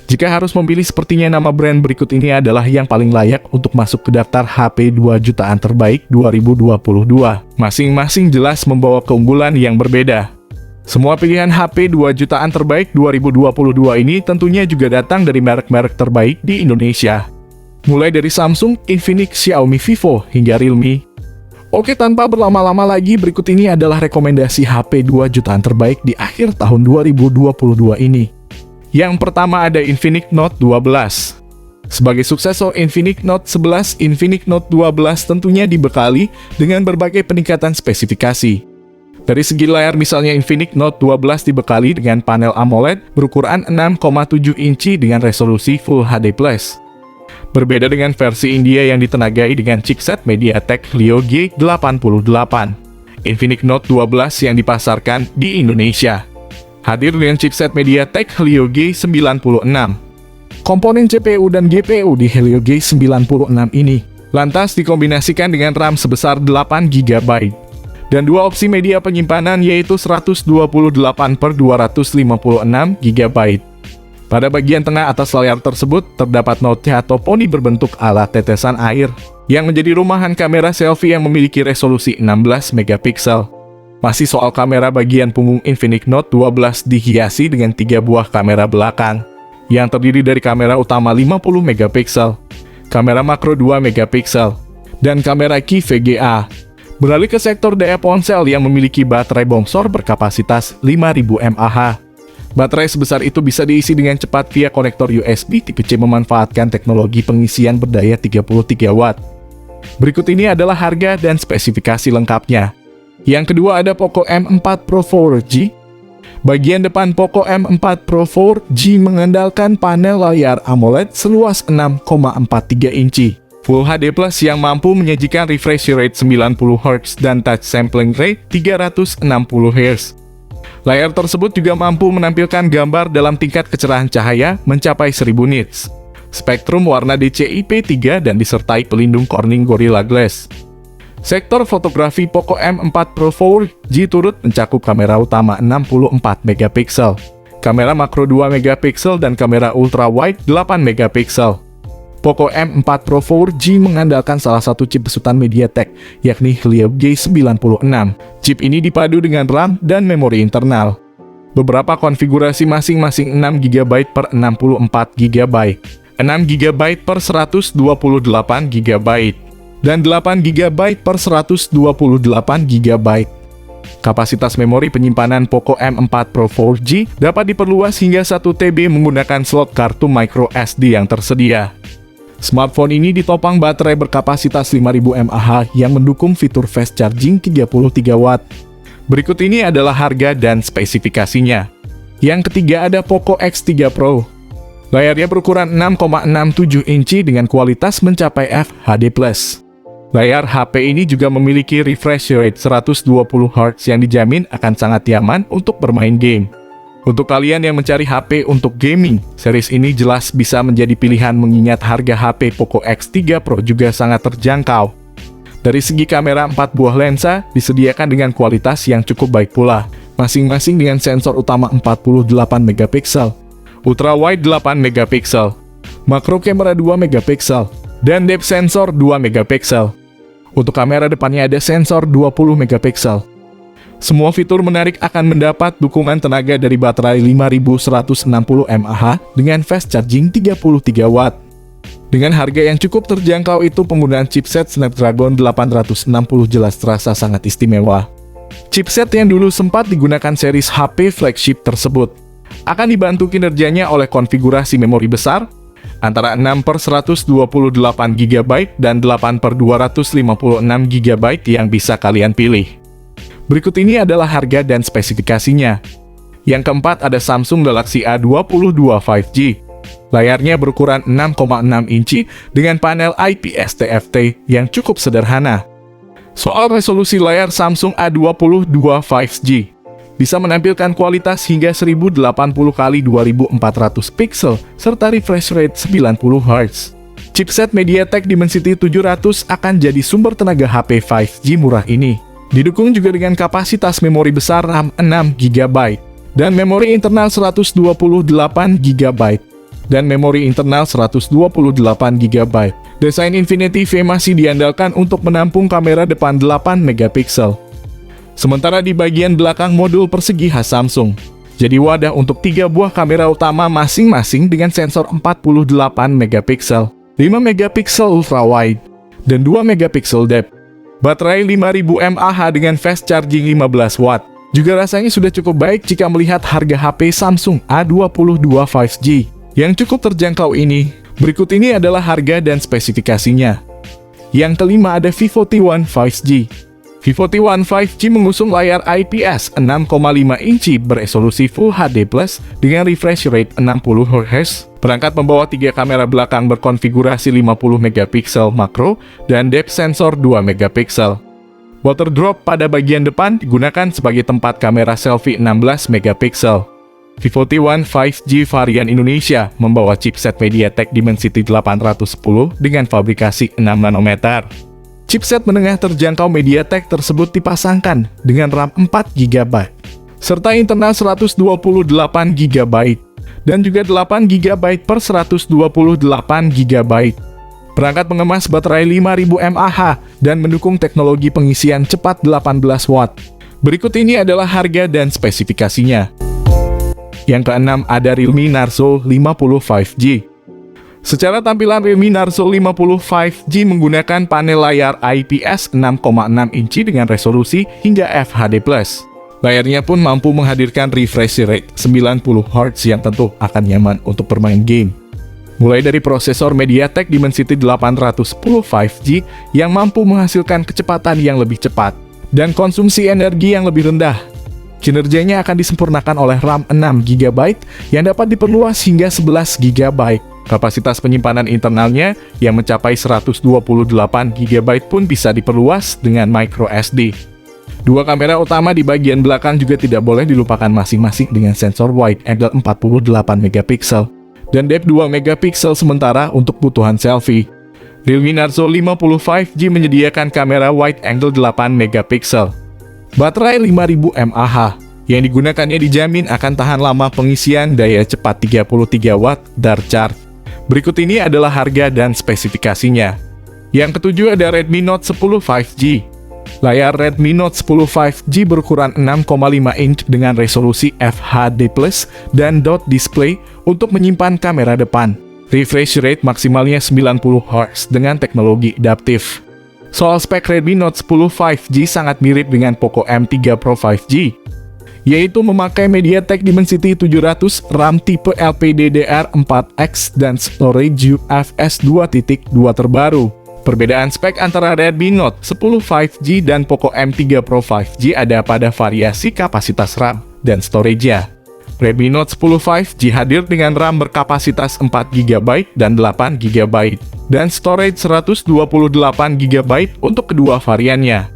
Jika harus memilih, sepertinya nama brand berikut ini adalah yang paling layak untuk masuk ke daftar HP 2 jutaan terbaik 2022. Masing-masing jelas membawa keunggulan yang berbeda. Semua pilihan HP 2 jutaan terbaik 2022 ini tentunya juga datang dari merek-merek terbaik di Indonesia. Mulai dari Samsung, Infinix, Xiaomi, Vivo, hingga Realme. Oke, tanpa berlama-lama lagi, berikut ini adalah rekomendasi HP 2 jutaan terbaik di akhir tahun 2022 ini. Yang pertama ada Infinix Note 12. Sebagai suksesor Infinix Note 11, Infinix Note 12 tentunya dibekali dengan berbagai peningkatan spesifikasi. Dari segi layar, misalnya Infinix Note 12 dibekali dengan panel AMOLED berukuran 6,7 inci dengan resolusi Full HD+. Berbeda dengan versi India yang ditenagai dengan chipset MediaTek Helio G88. Infinix Note 12 yang dipasarkan di Indonesia hadir dengan chipset MediaTek Helio G96. Komponen CPU dan GPU di Helio G96 ini lantas dikombinasikan dengan RAM sebesar 8 GB dan dua opsi media penyimpanan yaitu 128/256 GB. Pada bagian tengah atas layar tersebut terdapat note atau poni berbentuk ala tetesan air yang menjadi rumahan kamera selfie yang memiliki resolusi 16 megapiksel. Masih soal kamera, bagian punggung Infinix Note 12 dihiasi dengan 3 buah kamera belakang yang terdiri dari kamera utama 50 megapiksel, kamera makro 2 megapiksel, dan kamera Key VGA. Beralih ke sektor daya ponsel yang memiliki baterai bongsor berkapasitas 5000 mAh. Baterai sebesar itu bisa diisi dengan cepat via konektor USB tipe C memanfaatkan teknologi pengisian berdaya 33 Watt. Berikut ini adalah harga dan spesifikasi lengkapnya. Yang kedua ada Poco M4 Pro 4G. Bagian depan Poco M4 Pro 4G mengandalkan panel layar AMOLED seluas 6,43 inci. Full HD Plus yang mampu menyajikan refresh rate 90Hz dan touch sampling rate 360Hz. Layar tersebut juga mampu menampilkan gambar dalam tingkat kecerahan cahaya mencapai 1000 nits. Spektrum warna DCI-P3 dan disertai pelindung Corning Gorilla Glass. Sektor fotografi Poco M4 Pro 4G turut mencakup kamera utama 64 megapiksel, kamera makro 2 megapiksel, dan kamera ultra-wide 8 megapiksel. Poco M4 Pro 4G mengandalkan salah satu chip besutan MediaTek, yakni Helio G96. Chip ini dipadu dengan RAM dan memori internal. Beberapa konfigurasi masing-masing 6 GB per 64 GB, 6 GB per 128 GB, dan 8 GB per 128 GB. Kapasitas memori penyimpanan Poco M4 Pro 4G dapat diperluas hingga 1 TB menggunakan slot kartu micro SD yang tersedia. Smartphone ini ditopang baterai berkapasitas 5000 mAh yang mendukung fitur fast charging 33 Watt. Berikut ini adalah harga dan spesifikasinya. Yang ketiga ada Poco X3 Pro. Layarnya berukuran 6,67 inci dengan kualitas mencapai FHD+. Layar HP ini juga memiliki refresh rate 120Hz yang dijamin akan sangat nyaman untuk bermain game. Untuk kalian yang mencari HP untuk gaming, series ini jelas bisa menjadi pilihan mengingat harga HP Poco X3 Pro juga sangat terjangkau. Dari segi kamera, 4 buah lensa disediakan dengan kualitas yang cukup baik pula, masing-masing dengan sensor utama 48 megapiksel, ultra-wide 8 megapiksel, makro kamera 2 megapiksel, dan depth sensor 2 megapiksel. Untuk kamera depannya ada sensor 20 megapiksel. Semua fitur menarik akan mendapat dukungan tenaga dari baterai 5160 mAh dengan fast charging 33 Watt. Dengan harga yang cukup terjangkau itu, penggunaan chipset Snapdragon 860 jelas terasa sangat istimewa. Chipset yang dulu sempat digunakan series HP flagship tersebut akan dibantu kinerjanya oleh konfigurasi memori besar antara 6/128 GB dan 8/256 GB yang bisa kalian pilih. Berikut ini adalah harga dan spesifikasinya. Yang keempat ada Samsung Galaxy A22 5G. Layarnya berukuran 6,6 inci dengan panel IPS TFT yang cukup sederhana. Soal resolusi layar Samsung A22 5G, bisa menampilkan kualitas hingga 1080x2400 pixel serta refresh rate 90Hz. Chipset MediaTek Dimensity 700 akan jadi sumber tenaga HP 5G murah ini. Didukung juga dengan kapasitas memori besar RAM 6 GB dan memori internal 128 GB. dan memori internal 128 GB. Desain Infinity V masih diandalkan untuk menampung kamera depan 8 megapiksel. Sementara di bagian belakang modul persegi khas Samsung, jadi wadah untuk 3 buah kamera utama masing-masing dengan sensor 48 megapiksel, 5 megapiksel ultrawide, dan 2 megapiksel depth. Baterai 5000 mAh dengan fast charging 15 watt. Juga rasanya sudah cukup baik jika melihat harga HP Samsung A22 5G yang cukup terjangkau ini. Berikut ini adalah harga dan spesifikasinya. Yang kelima ada Vivo T1 5G. Vivo T1 5G mengusung layar IPS 6,5 inci beresolusi Full HD+ dengan refresh rate 60 Hz. Perangkat membawa 3 kamera belakang berkonfigurasi 50 megapiksel makro dan depth sensor 2 megapiksel. Water drop pada bagian depan digunakan sebagai tempat kamera selfie 16 megapiksel. Vivo T1 5G varian Indonesia membawa chipset MediaTek Dimensity 810 dengan fabrikasi 6 nanometer. Chipset menengah terjangkau MediaTek tersebut dipasangkan dengan RAM 4 GB, serta internal 128 GB, dan juga 8 GB per 128 GB. Perangkat mengemas baterai 5000 mAh dan mendukung teknologi pengisian cepat 18 watt. Berikut ini adalah harga dan spesifikasinya. Yang keenam ada Realme Narzo 50 5G. Secara tampilan Realme Narzo 50 5G menggunakan panel layar IPS 6,6 inci dengan resolusi hingga FHD+. Layarnya pun mampu menghadirkan refresh rate 90 Hz yang tentu akan nyaman untuk bermain game. Mulai dari prosesor MediaTek Dimensity 810 5G yang mampu menghasilkan kecepatan yang lebih cepat dan konsumsi energi yang lebih rendah. Kinerjanya akan disempurnakan oleh RAM 6 GB yang dapat diperluas hingga 11 GB. Kapasitas penyimpanan internalnya yang mencapai 128 GB pun bisa diperluas dengan microSD. Dua kamera utama di bagian belakang juga tidak boleh dilupakan masing-masing dengan sensor wide angle 48 megapiksel dan depth 2 megapiksel sementara untuk kebutuhan selfie. Realme Narzo 50 5G menyediakan kamera wide angle 8 megapiksel. Baterai 5000 mAh yang digunakannya dijamin akan tahan lama pengisian daya cepat 33 watt dark charge. Berikut ini adalah harga dan spesifikasinya. Yang ketujuh ada Redmi Note 10 5G. Layar Redmi Note 10 5G berukuran 6,5 inch dengan resolusi FHD+ dan dot display untuk menyimpan kamera depan. Refresh rate maksimalnya 90 Hz dengan teknologi adaptif. Soal spek Redmi Note 10 5G sangat mirip dengan Poco M3 Pro 5G, yaitu memakai MediaTek Dimensity 700, RAM tipe LPDDR4X, dan storage UFS 2.2 terbaru. Perbedaan spek antara Redmi Note 10 5G dan Poco M3 Pro 5G ada pada variasi kapasitas RAM dan storage-nya. Redmi Note 10 5G hadir dengan RAM berkapasitas 4 GB dan 8 GB, dan storage 128 GB untuk kedua variannya.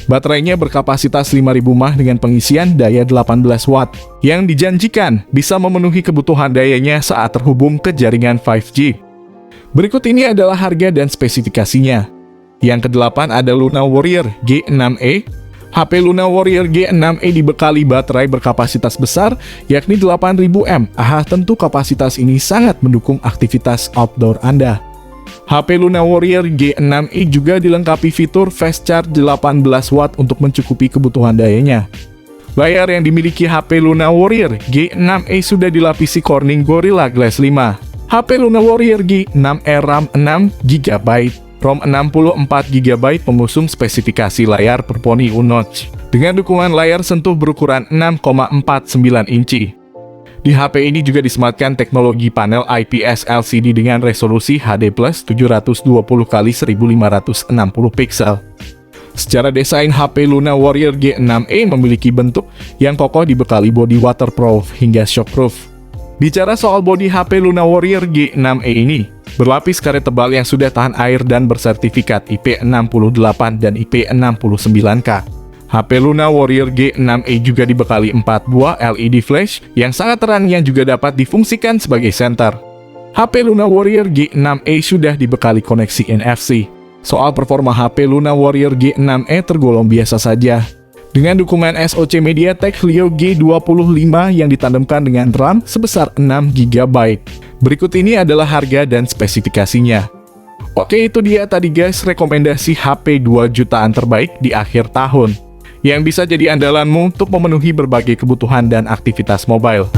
Baterainya berkapasitas 5000 mAh dengan pengisian daya 18 watt, yang dijanjikan bisa memenuhi kebutuhan dayanya saat terhubung ke jaringan 5G. Berikut ini adalah harga dan spesifikasinya. Yang kedelapan ada Luna Warrior G6e. HP Luna Warrior G6e dibekali baterai berkapasitas besar, yakni 8000 mAh. Tentu kapasitas ini sangat mendukung aktivitas outdoor Anda. HP Luna Warrior G6e juga dilengkapi fitur fast charge 18 watt untuk mencukupi kebutuhan dayanya. Layar yang dimiliki HP Luna Warrior G6e sudah dilapisi Corning Gorilla Glass 5. HP Luna Warrior G6e RAM 6 GB, ROM 64 GB pengusung spesifikasi layar Perponi U-Notch dengan dukungan layar sentuh berukuran 6,49 inci. Di HP ini juga disematkan teknologi panel IPS LCD dengan resolusi HD+ 720x1560 piksel. Secara desain, HP Luna Warrior G6e memiliki bentuk yang kokoh dibekali bodi waterproof hingga shockproof. Bicara soal bodi HP Luna Warrior G6e ini, berlapis karet tebal yang sudah tahan air dan bersertifikat IP68 dan IP69K. HP Luna Warrior G6e juga dibekali 4 buah LED flash yang sangat terang yang juga dapat difungsikan sebagai senter. HP Luna Warrior G6e sudah dibekali koneksi NFC. Soal performa HP Luna Warrior G6e tergolong biasa saja. Dengan dukungan SoC MediaTek Helio G25 yang ditandemkan dengan RAM sebesar 6 GB. Berikut ini adalah harga dan spesifikasinya. Oke, itu dia tadi guys rekomendasi HP 2 jutaan terbaik di akhir tahun yang bisa jadi andalanmu untuk memenuhi berbagai kebutuhan dan aktivitas mobile.